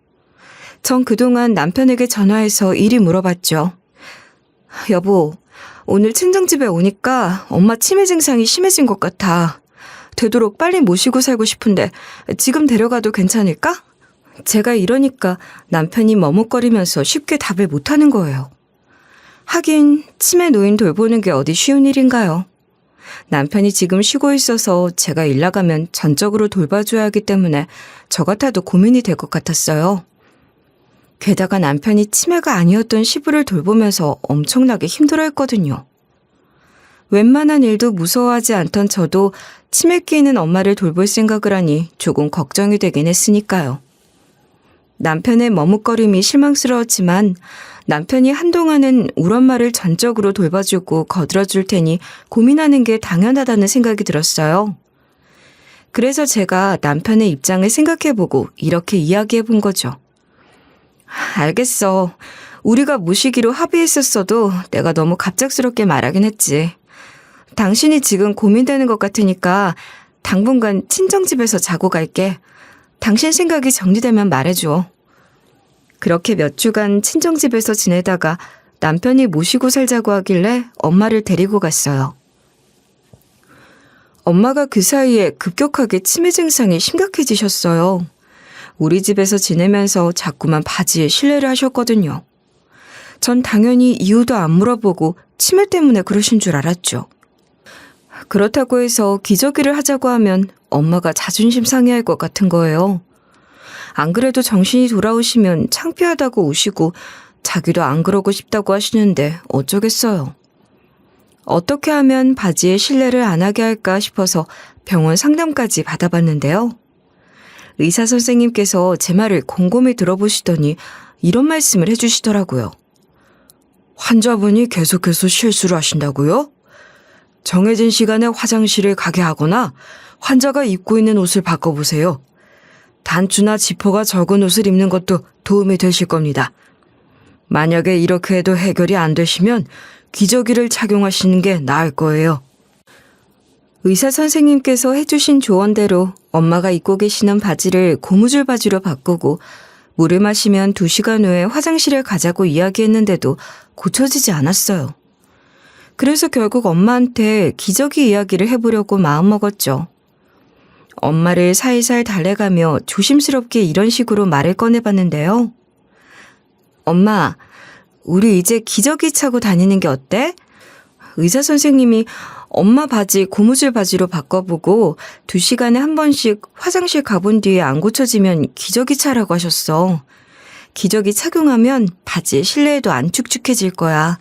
전 그동안 남편에게 전화해서 일이 물어봤죠. 여보, 오늘 친정집에 오니까 엄마 치매 증상이 심해진 것 같아. 되도록 빨리 모시고 살고 싶은데 지금 데려가도 괜찮을까? 제가 이러니까 남편이 머뭇거리면서 쉽게 답을 못하는 거예요. 하긴 치매 노인 돌보는 게 어디 쉬운 일인가요? 남편이 지금 쉬고 있어서 제가 일 나가면 전적으로 돌봐줘야 하기 때문에 저 같아도 고민이 될 것 같았어요. 게다가 남편이 치매가 아니었던 시부를 돌보면서 엄청나게 힘들어했거든요. 웬만한 일도 무서워하지 않던 저도 치매기 있는 엄마를 돌볼 생각을 하니 조금 걱정이 되긴 했으니까요. 남편의 머뭇거림이 실망스러웠지만 남편이 한동안은 우리 엄마를 전적으로 돌봐주고 거들어줄 테니 고민하는 게 당연하다는 생각이 들었어요. 그래서 제가 남편의 입장을 생각해보고 이렇게 이야기해본 거죠. 알겠어. 우리가 모시기로 합의했었어도 내가 너무 갑작스럽게 말하긴 했지. 당신이 지금 고민되는 것 같으니까 당분간 친정집에서 자고 갈게. 당신 생각이 정리되면 말해줘. 그렇게 몇 주간 친정집에서 지내다가 남편이 모시고 살자고 하길래 엄마를 데리고 갔어요. 엄마가 그 사이에 급격하게 치매 증상이 심각해지셨어요. 우리 집에서 지내면서 자꾸만 바지에 실례를 하셨거든요. 전 당연히 이유도 안 물어보고 치매 때문에 그러신 줄 알았죠. 그렇다고 해서 기저귀를 하자고 하면 엄마가 자존심 상해할 것 같은 거예요. 안 그래도 정신이 돌아오시면 창피하다고 우시고 자기도 안 그러고 싶다고 하시는데 어쩌겠어요. 어떻게 하면 바지에 실례를 안 하게 할까 싶어서 병원 상담까지 받아봤는데요. 의사 선생님께서 제 말을 곰곰이 들어보시더니 이런 말씀을 해주시더라고요. 환자분이 계속해서 실수를 하신다고요? 정해진 시간에 화장실을 가게 하거나 환자가 입고 있는 옷을 바꿔보세요. 단추나 지퍼가 적은 옷을 입는 것도 도움이 되실 겁니다. 만약에 이렇게 해도 해결이 안 되시면 기저귀를 착용하시는 게 나을 거예요. 의사 선생님께서 해주신 조언대로 엄마가 입고 계시는 바지를 고무줄 바지로 바꾸고 물을 마시면 2시간 후에 화장실에 가자고 이야기했는데도 고쳐지지 않았어요. 그래서 결국 엄마한테 기저귀 이야기를 해보려고 마음먹었죠. 엄마를 살살 달래가며 조심스럽게 이런 식으로 말을 꺼내봤는데요. 엄마, 우리 이제 기저귀 차고 다니는 게 어때? 의사 선생님이 엄마 바지 고무줄 바지로 바꿔보고 2시간에 한 번씩 화장실 가본 뒤에 안 고쳐지면 기저귀 차라고 하셨어. 기저귀 착용하면 바지의 실내에도 안 축축해질 거야.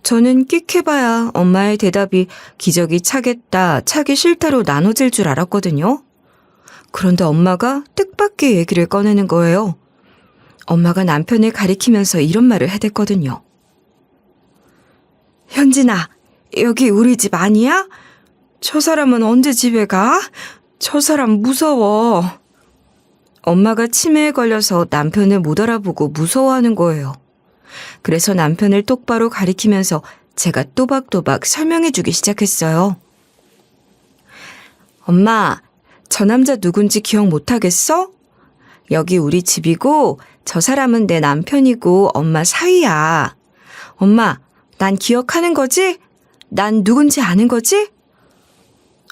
저는 끽해봐야 엄마의 대답이 기저귀 차겠다, 차기 싫다로 나눠질 줄 알았거든요. 그런데 엄마가 뜻밖의 얘기를 꺼내는 거예요. 엄마가 남편을 가리키면서 이런 말을 해댔거든요. 현진아, 여기 우리 집 아니야? 저 사람은 언제 집에 가? 저 사람 무서워. 엄마가 치매에 걸려서 남편을 못 알아보고 무서워하는 거예요. 그래서 남편을 똑바로 가리키면서 제가 또박또박 설명해주기 시작했어요. 엄마, 저 남자 누군지 기억 못하겠어? 여기 우리 집이고 저 사람은 내 남편이고 엄마 사위야. 엄마, 난 기억하는 거지? 난 누군지 아는 거지?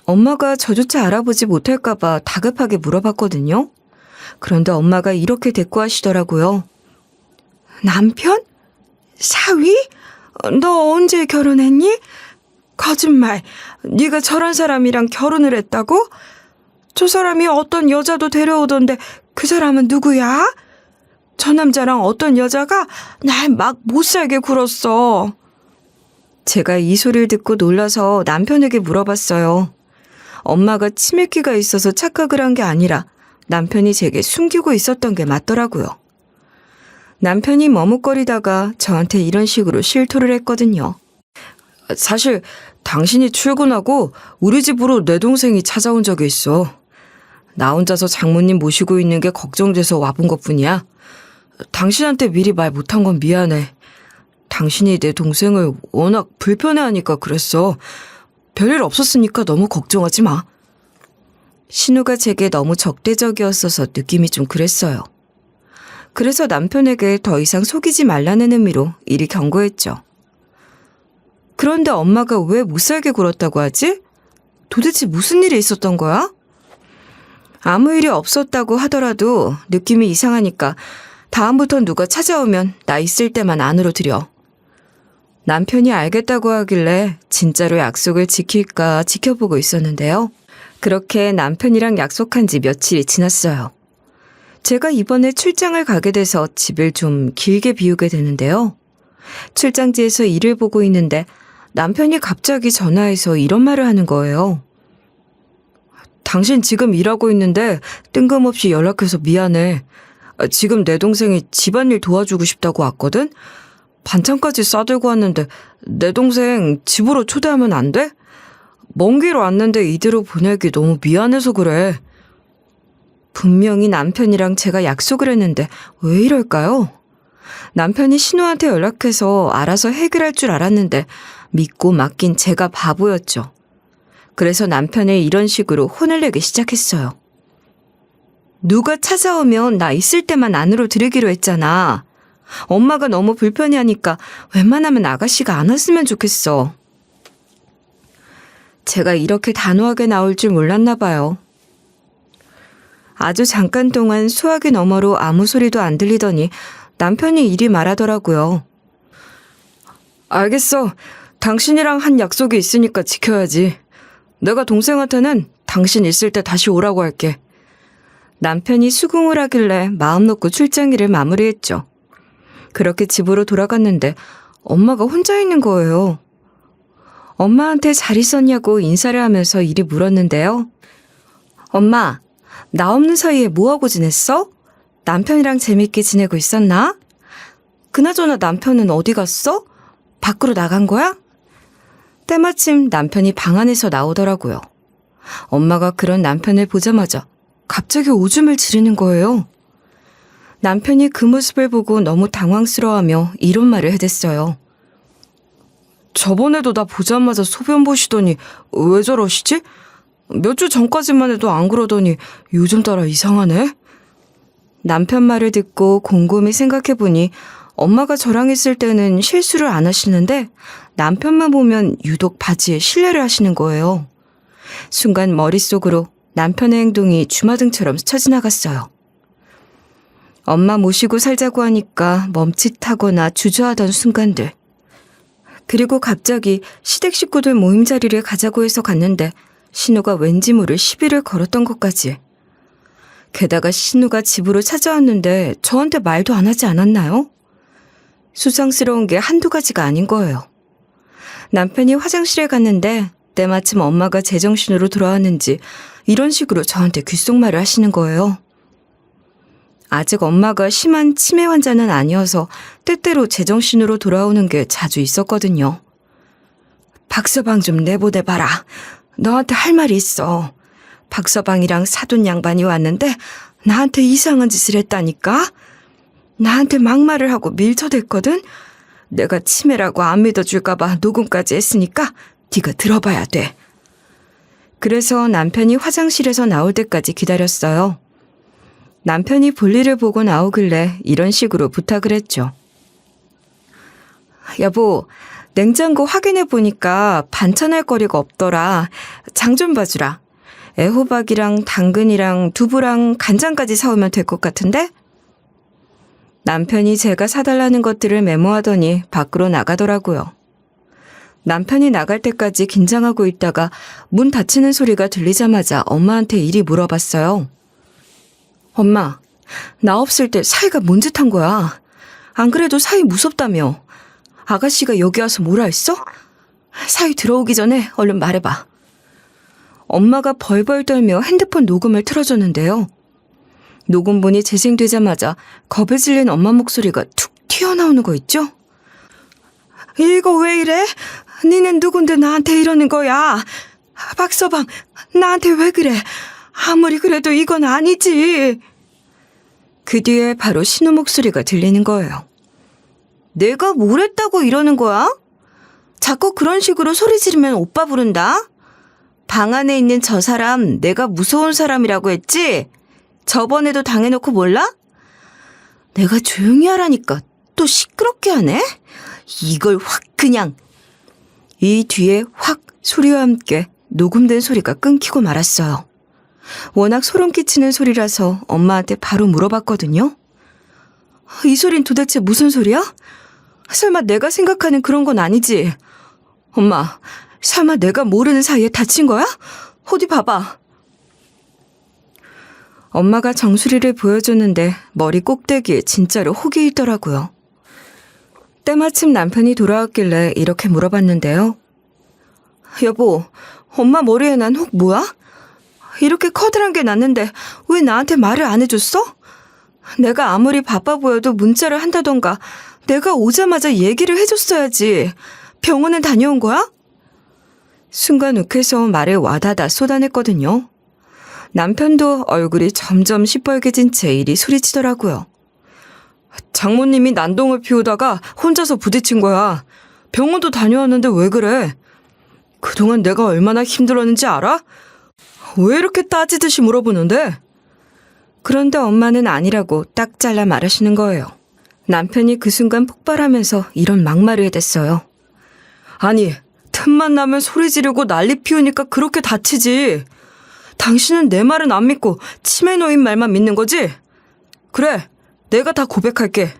엄마가 저조차 알아보지 못할까봐 다급하게 물어봤거든요. 그런데 엄마가 이렇게 대꾸하시더라고요. 남편? 사위? 너 언제 결혼했니? 거짓말. 네가 저런 사람이랑 결혼을 했다고? 저 사람이 어떤 여자도 데려오던데 그 사람은 누구야? 저 남자랑 어떤 여자가 날 막 못살게 굴었어. 제가 이 소리를 듣고 놀라서 남편에게 물어봤어요. 엄마가 치매기가 있어서 착각을 한 게 아니라 남편이 제게 숨기고 있었던 게 맞더라고요. 남편이 머뭇거리다가 저한테 이런 식으로 실토를 했거든요. 사실 당신이 출근하고 우리 집으로 내 동생이 찾아온 적이 있어. 나 혼자서 장모님 모시고 있는 게 걱정돼서 와본 것뿐이야. 당신한테 미리 말 못한 건 미안해. 당신이 내 동생을 워낙 불편해하니까 그랬어. 별일 없었으니까 너무 걱정하지 마. 신우가 제게 너무 적대적이었어서 느낌이 좀 그랬어요. 그래서 남편에게 더 이상 속이지 말라는 의미로 이리 경고했죠. 그런데 엄마가 왜 못살게 굴었다고 하지? 도대체 무슨 일이 있었던 거야? 아무 일이 없었다고 하더라도 느낌이 이상하니까 다음부턴 누가 찾아오면 나 있을 때만 안으로 들여. 남편이 알겠다고 하길래 진짜로 약속을 지킬까 지켜보고 있었는데요. 그렇게 남편이랑 약속한 지 며칠이 지났어요. 제가 이번에 출장을 가게 돼서 집을 좀 길게 비우게 되는데요. 출장지에서 일을 보고 있는데 남편이 갑자기 전화해서 이런 말을 하는 거예요. 당신 지금 일하고 있는데 뜬금없이 연락해서 미안해. 지금 내 동생이 집안일 도와주고 싶다고 왔거든? 반찬까지 싸들고 왔는데 내 동생 집으로 초대하면 안 돼? 먼 길 왔는데 이대로 보내기 너무 미안해서 그래. 분명히 남편이랑 제가 약속을 했는데 왜 이럴까요? 남편이 신우한테 연락해서 알아서 해결할 줄 알았는데 믿고 맡긴 제가 바보였죠. 그래서 남편을 이런 식으로 혼을 내기 시작했어요. 누가 찾아오면 나 있을 때만 안으로 들이기로 했잖아. 엄마가 너무 불편해하니까 웬만하면 아가씨가 안 왔으면 좋겠어. 제가 이렇게 단호하게 나올 줄 몰랐나 봐요. 아주 잠깐 동안 수화기 너머로 아무 소리도 안 들리더니 남편이 이리 말하더라고요. 알겠어. 당신이랑 한 약속이 있으니까 지켜야지. 내가 동생한테는 당신 있을 때 다시 오라고 할게. 남편이 수긍을 하길래 마음 놓고 출장일을 마무리했죠. 그렇게 집으로 돌아갔는데 엄마가 혼자 있는 거예요. 엄마한테 잘 있었냐고 인사를 하면서 이리 물었는데요. 엄마, 나 없는 사이에 뭐하고 지냈어? 남편이랑 재밌게 지내고 있었나? 그나저나 남편은 어디 갔어? 밖으로 나간 거야? 때마침 남편이 방 안에서 나오더라고요. 엄마가 그런 남편을 보자마자 갑자기 오줌을 지르는 거예요. 남편이 그 모습을 보고 너무 당황스러워하며 이런 말을 해댔어요. 저번에도 나 보자마자 소변 보시더니 왜 저러시지? 몇 주 전까지만 해도 안 그러더니 요즘 따라 이상하네? 남편 말을 듣고 곰곰이 생각해보니 엄마가 저랑 있을 때는 실수를 안 하시는데 남편만 보면 유독 바지에 실례를 하시는 거예요. 순간 머릿속으로 남편의 행동이 주마등처럼 스쳐 지나갔어요. 엄마 모시고 살자고 하니까 멈칫하거나 주저하던 순간들. 그리고 갑자기 시댁 식구들 모임 자리를 가자고 해서 갔는데 신우가 왠지 모를 시비를 걸었던 것까지. 게다가 신우가 집으로 찾아왔는데 저한테 말도 안 하지 않았나요? 수상스러운 게 한두 가지가 아닌 거예요. 남편이 화장실에 갔는데 때마침 엄마가 제정신으로 돌아왔는지 이런 식으로 저한테 귓속말을 하시는 거예요. 아직 엄마가 심한 치매 환자는 아니어서 때때로 제정신으로 돌아오는 게 자주 있었거든요. 박서방 좀 내보내봐라. 너한테 할 말이 있어. 박서방이랑 사돈 양반이 왔는데 나한테 이상한 짓을 했다니까? 나한테 막말을 하고 밀쳐댔거든? 내가 치매라고 안 믿어줄까봐 녹음까지 했으니까 네가 들어봐야 돼. 그래서 남편이 화장실에서 나올 때까지 기다렸어요. 남편이 볼일을 보고 나오길래 이런 식으로 부탁을 했죠. 여보, 냉장고 확인해보니까 반찬할 거리가 없더라. 장 좀 봐주라. 애호박이랑 당근이랑 두부랑 간장까지 사오면 될 것 같은데? 남편이 제가 사달라는 것들을 메모하더니 밖으로 나가더라고요. 남편이 나갈 때까지 긴장하고 있다가 문 닫히는 소리가 들리자마자 엄마한테 이리 물어봤어요. 엄마, 나 없을 때 사이가 뭔 짓 한 거야? 안 그래도 사이 무섭다며. 아가씨가 여기 와서 뭐라 했어? 사이 들어오기 전에 얼른 말해봐. 엄마가 벌벌 떨며 핸드폰 녹음을 틀어줬는데요. 녹음본이 재생되자마자 겁에 질린 엄마 목소리가 툭 튀어나오는 거 있죠? 이거 왜 이래? 니는 누군데 나한테 이러는 거야? 박서방, 나한테 왜 그래? 아무리 그래도 이건 아니지. 그 뒤에 바로 신우 목소리가 들리는 거예요. 내가 뭘 했다고 이러는 거야? 자꾸 그런 식으로 소리 지르면 오빠 부른다? 방 안에 있는 저 사람 내가 무서운 사람이라고 했지? 저번에도 당해놓고 몰라? 내가 조용히 하라니까 또 시끄럽게 하네? 이걸 확 그냥. 이 뒤에 확 소리와 함께 녹음된 소리가 끊기고 말았어요. 워낙 소름 끼치는 소리라서 엄마한테 바로 물어봤거든요. 이 소린 도대체 무슨 소리야? 설마 내가 생각하는 그런 건 아니지? 엄마, 설마 내가 모르는 사이에 다친 거야? 어디 봐봐. 엄마가 정수리를 보여줬는데 머리 꼭대기에 진짜로 혹이 있더라고요. 때마침 남편이 돌아왔길래 이렇게 물어봤는데요. 여보, 엄마 머리에 난 혹 뭐야? 이렇게 커다란 게 났는데 왜 나한테 말을 안 해줬어? 내가 아무리 바빠 보여도 문자를 한다던가 내가 오자마자 얘기를 해줬어야지. 병원은 다녀온 거야? 순간 욱해서 말을 와다다 쏟아냈거든요. 남편도 얼굴이 점점 시뻘개진 채 이리 소리치더라고요. 장모님이 난동을 피우다가 혼자서 부딪힌 거야. 병원도 다녀왔는데 왜 그래? 그동안 내가 얼마나 힘들었는지 알아? 왜 이렇게 따지듯이 물어보는데? 그런데 엄마는 아니라고 딱 잘라 말하시는 거예요. 남편이 그 순간 폭발하면서 이런 막말을 해댔어요. 아니, 틈만 나면 소리 지르고 난리 피우니까 그렇게 다치지. 당신은 내 말은 안 믿고 치매 노인 말만 믿는 거지? 그래, 내가 다 고백할게.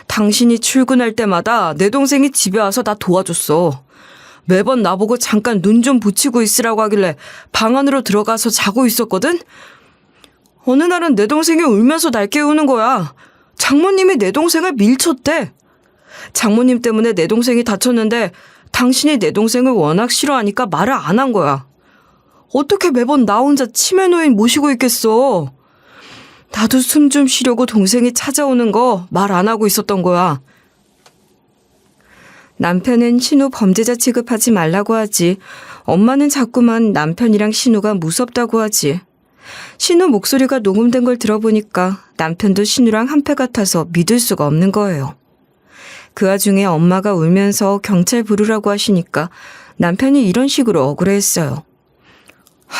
당신이 출근할 때마다 내 동생이 집에 와서 나 도와줬어. 매번 나보고 잠깐 눈 좀 붙이고 있으라고 하길래 방 안으로 들어가서 자고 있었거든? 어느 날은 내 동생이 울면서 날 깨우는 거야. 장모님이 내 동생을 밀쳤대. 장모님 때문에 내 동생이 다쳤는데 당신이 내 동생을 워낙 싫어하니까 말을 안 한 거야. 어떻게 매번 나 혼자 치매 노인 모시고 있겠어. 나도 숨 좀 쉬려고 동생이 찾아오는 거 말 안 하고 있었던 거야. 남편은 신우 범죄자 취급하지 말라고 하지. 엄마는 자꾸만 남편이랑 신우가 무섭다고 하지. 신우 목소리가 녹음된 걸 들어보니까 남편도 신우랑 한패 같아서 믿을 수가 없는 거예요. 그 와중에 엄마가 울면서 경찰 부르라고 하시니까 남편이 이런 식으로 억울해했어요.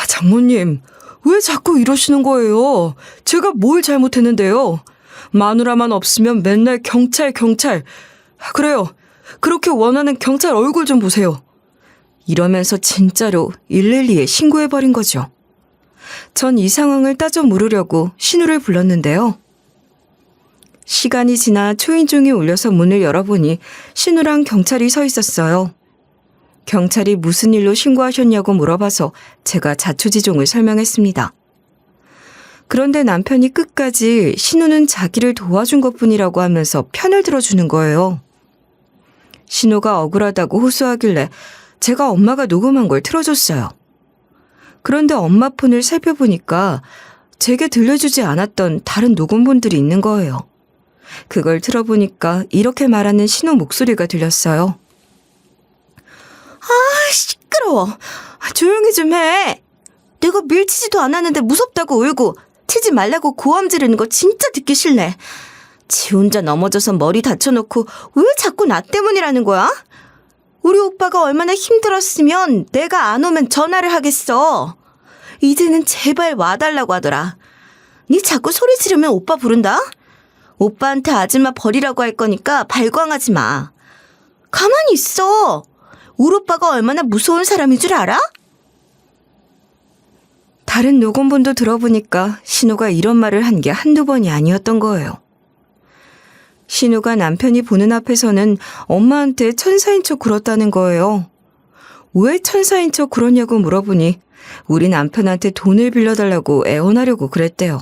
장모님, 왜 자꾸 이러시는 거예요? 제가 뭘 잘못했는데요? 마누라만 없으면 맨날 경찰. 그래요. 그렇게 원하는 경찰 얼굴 좀 보세요. 이러면서 진짜로 112에 신고해버린 거죠. 전 이 상황을 따져 물으려고 신우를 불렀는데요. 시간이 지나 초인종이 울려서 문을 열어보니 신우랑 경찰이 서 있었어요. 경찰이 무슨 일로 신고하셨냐고 물어봐서 제가 자초지종을 설명했습니다. 그런데 남편이 끝까지 신우는 자기를 도와준 것뿐이라고 하면서 편을 들어주는 거예요. 신우가 억울하다고 호소하길래 제가 엄마가 녹음한 걸 틀어줬어요. 그런데 엄마 폰을 살펴보니까 제게 들려주지 않았던 다른 녹음본들이 있는 거예요. 그걸 틀어보니까 이렇게 말하는 신우 목소리가 들렸어요. 시끄러워. 조용히 좀 해. 내가 밀치지도 않았는데 무섭다고 울고 치지 말라고 고함 지르는 거 진짜 듣기 싫네. 지 혼자 넘어져서 머리 다쳐놓고 왜 자꾸 나 때문이라는 거야? 우리 오빠가 얼마나 힘들었으면 내가 안 오면 전화를 하겠어. 이제는 제발 와달라고 하더라. 니 자꾸 소리 지르면 오빠 부른다? 오빠한테 아줌마 버리라고 할 거니까 발광하지 마. 가만히 있어. 우리 오빠가 얼마나 무서운 사람인 줄 알아? 다른 녹음본도 들어보니까 신우가 이런 말을 한 게 한두 번이 아니었던 거예요. 신우가 남편이 보는 앞에서는 엄마한테 천사인 척 굴었다는 거예요. 왜 천사인 척 굴었냐고 물어보니 우리 남편한테 돈을 빌려달라고 애원하려고 그랬대요.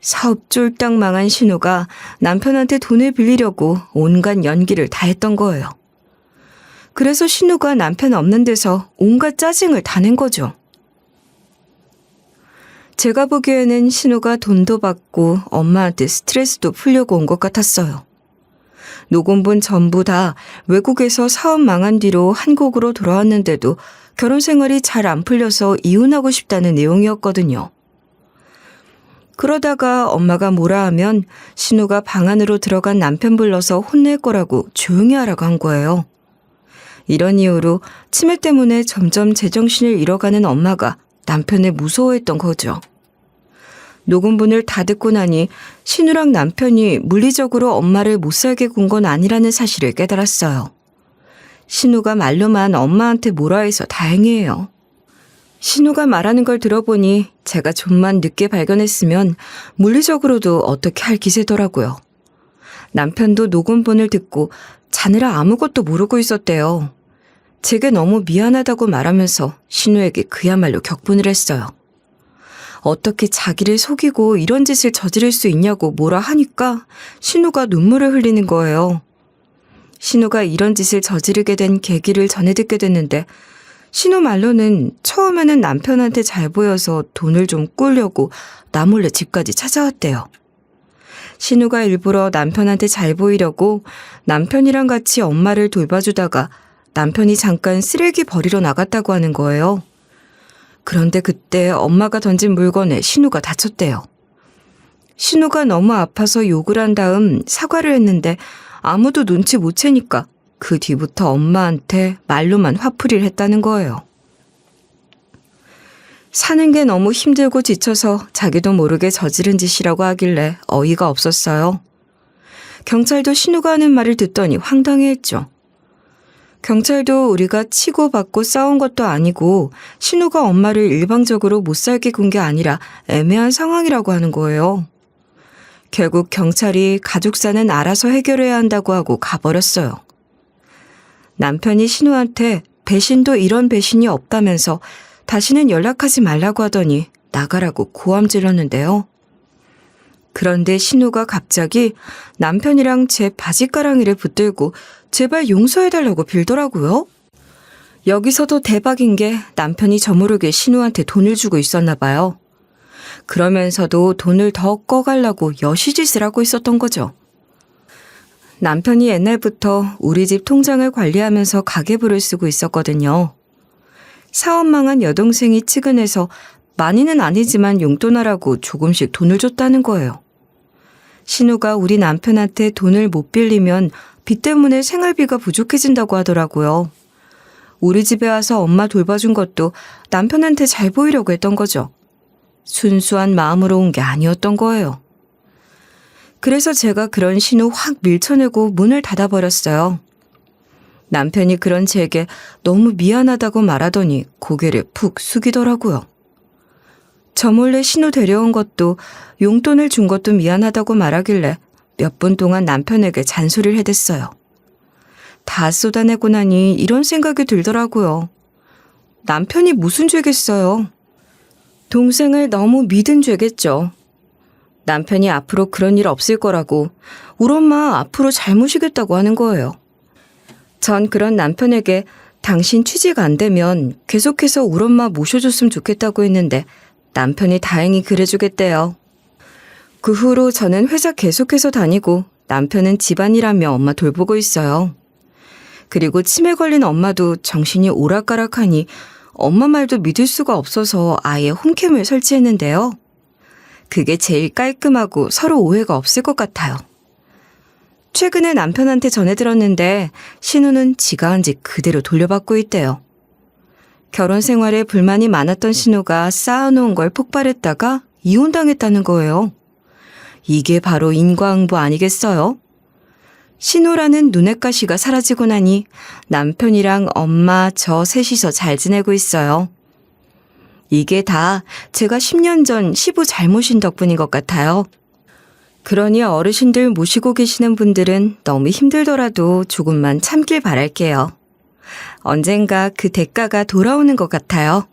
사업 쫄딱 망한 신우가 남편한테 돈을 빌리려고 온갖 연기를 다 했던 거예요. 그래서 신우가 남편 없는 데서 온갖 짜증을 다 낸 거죠. 제가 보기에는 신우가 돈도 받고 엄마한테 스트레스도 풀려고 온 것 같았어요. 녹음본 전부 다 외국에서 사업 망한 뒤로 한국으로 돌아왔는데도 결혼 생활이 잘 안 풀려서 이혼하고 싶다는 내용이었거든요. 그러다가 엄마가 뭐라 하면 신우가 방 안으로 들어간 남편 불러서 혼낼 거라고 조용히 하라고 한 거예요. 이런 이유로 치매 때문에 점점 제정신을 잃어가는 엄마가 남편을 무서워했던 거죠. 녹음본을 다 듣고 나니 신우랑 남편이 물리적으로 엄마를 못 살게 군 건 아니라는 사실을 깨달았어요. 신우가 말로만 엄마한테 뭐라 해서 다행이에요. 신우가 말하는 걸 들어보니 제가 좀만 늦게 발견했으면 물리적으로도 어떻게 할 기세더라고요. 남편도 녹음본을 듣고 자느라 아무것도 모르고 있었대요. 제게 너무 미안하다고 말하면서 신우에게 그야말로 격분을 했어요. 어떻게 자기를 속이고 이런 짓을 저지를 수 있냐고 뭐라 하니까 신우가 눈물을 흘리는 거예요. 신우가 이런 짓을 저지르게 된 계기를 전해 듣게 됐는데 신우 말로는 처음에는 남편한테 잘 보여서 돈을 좀 꾸려고 나 몰래 집까지 찾아왔대요. 신우가 일부러 남편한테 잘 보이려고 남편이랑 같이 엄마를 돌봐주다가 남편이 잠깐 쓰레기 버리러 나갔다고 하는 거예요. 그런데 그때 엄마가 던진 물건에 신우가 다쳤대요. 신우가 너무 아파서 욕을 한 다음 사과를 했는데 아무도 눈치 못 채니까 그 뒤부터 엄마한테 말로만 화풀이를 했다는 거예요. 사는 게 너무 힘들고 지쳐서 자기도 모르게 저지른 짓이라고 하길래 어이가 없었어요. 경찰도 신우가 하는 말을 듣더니 황당해했죠. 경찰도 우리가 치고 받고 싸운 것도 아니고 신우가 엄마를 일방적으로 못 살게 군 게 아니라 애매한 상황이라고 하는 거예요. 결국 경찰이 가족사는 알아서 해결해야 한다고 하고 가버렸어요. 남편이 신우한테 배신도 이런 배신이 없다면서 다시는 연락하지 말라고 하더니 나가라고 고함 질렀는데요. 그런데 신우가 갑자기 남편이랑 제 바지가랑이를 붙들고 제발 용서해달라고 빌더라고요. 여기서도 대박인 게 남편이 저모르게 신우한테 돈을 주고 있었나 봐요. 그러면서도 돈을 더 꺼가려고 여시짓을 하고 있었던 거죠. 남편이 옛날부터 우리 집 통장을 관리하면서 가계부를 쓰고 있었거든요. 사업 망한 여동생이 측은해서 많이는 아니지만 용돈하라고 조금씩 돈을 줬다는 거예요. 신우가 우리 남편한테 돈을 못 빌리면 빚 때문에 생활비가 부족해진다고 하더라고요. 우리 집에 와서 엄마 돌봐준 것도 남편한테 잘 보이려고 했던 거죠. 순수한 마음으로 온 게 아니었던 거예요. 그래서 제가 그런 신우 확 밀쳐내고 문을 닫아버렸어요. 남편이 그런 제게 너무 미안하다고 말하더니 고개를 푹 숙이더라고요. 저 몰래 신우 데려온 것도 용돈을 준 것도 미안하다고 말하길래 몇 분 동안 남편에게 잔소리를 해댔어요. 다 쏟아내고 나니 이런 생각이 들더라고요. 남편이 무슨 죄겠어요. 동생을 너무 믿은 죄겠죠. 남편이 앞으로 그런 일 없을 거라고 우리 엄마 앞으로 잘 모시겠다고 하는 거예요. 전 그런 남편에게 당신 취직 안 되면 계속해서 우리 엄마 모셔줬으면 좋겠다고 했는데 남편이 다행히 그래주겠대요. 그 후로 저는 회사 계속해서 다니고 남편은 집안일하며 엄마 돌보고 있어요. 그리고 치매 걸린 엄마도 정신이 오락가락하니 엄마 말도 믿을 수가 없어서 아예 홈캠을 설치했는데요. 그게 제일 깔끔하고 서로 오해가 없을 것 같아요. 최근에 남편한테 전해 들었는데 신우는 지가 한 집 그대로 돌려받고 있대요. 결혼 생활에 불만이 많았던 신우가 쌓아놓은 걸 폭발했다가 이혼당했다는 거예요. 이게 바로 인과응보 아니겠어요? 신우라는 눈엣가시가 사라지고 나니 남편이랑 엄마 저 셋이서 잘 지내고 있어요. 이게 다 제가 10년 전 시부 잘못인 덕분인 것 같아요. 그러니 어르신들 모시고 계시는 분들은 너무 힘들더라도 조금만 참길 바랄게요. 언젠가 그 대가가 돌아오는 것 같아요.